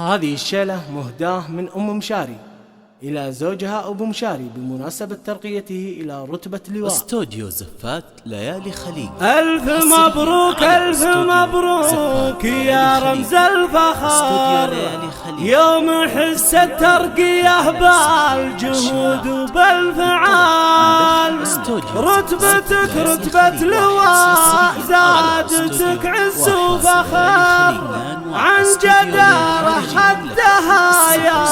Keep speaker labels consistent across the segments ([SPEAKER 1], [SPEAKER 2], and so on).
[SPEAKER 1] هذه الشيلة مهداة من أم مشاري إلى زوجها أبو مشاري بمناسبة ترقيته إلى رتبة لواء.
[SPEAKER 2] استوديو زفات ليالي خليج.
[SPEAKER 1] ألف مبروك ألف مبروك يا رمز الفخر، يوم حس الترقية بالجهود وبالفعال، رتبتك رتبة لواء زادتك عز وفخر، عن جدارة حدها يا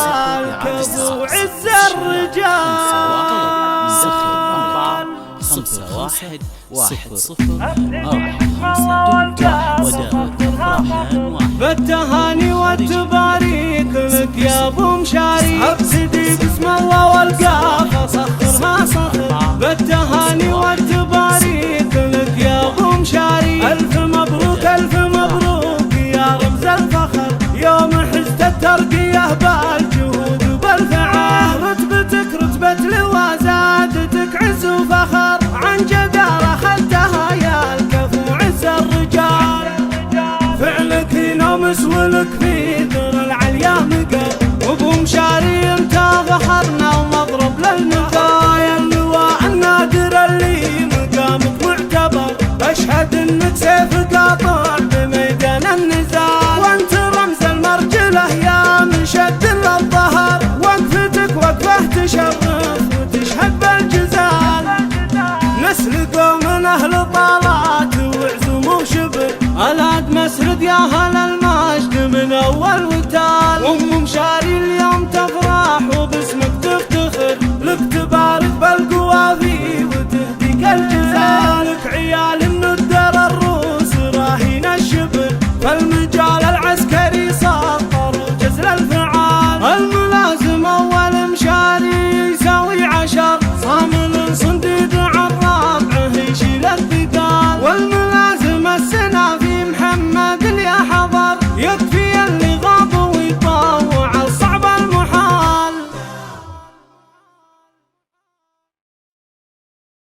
[SPEAKER 1] الكبو عز الرجال.
[SPEAKER 2] 51
[SPEAKER 1] بالتهاني والتباريك لك يا ابو مشاري، ابتدي بسم الله والقاف صخرها صخر. بالتهاني والتباريك لك يا ابو مشاري، الف مبروك الف مبروك يا رمز الفخر، يوم حزت الترقية بالجهود وبالفعال، رتبتك رتبة لواء زادتك عز وفخر، عن جدارة خدتها يا الكفو عز الرجال. فعلك نومس ولك في ذر العليا مقر، وابو مشاري انت فخرنا ومضرب للمثال، يا اللواء النادر اللي مقامك معتبر، اشهد انك سيف قاطع بميدان النزال، وانت رمز المرجله يا من شد للظهر، وقفتك وقفه تشرف وتشهد بالجزال، نسل قوم من اهل طالات وعزوم وشبر، الاد مسرد يا هلا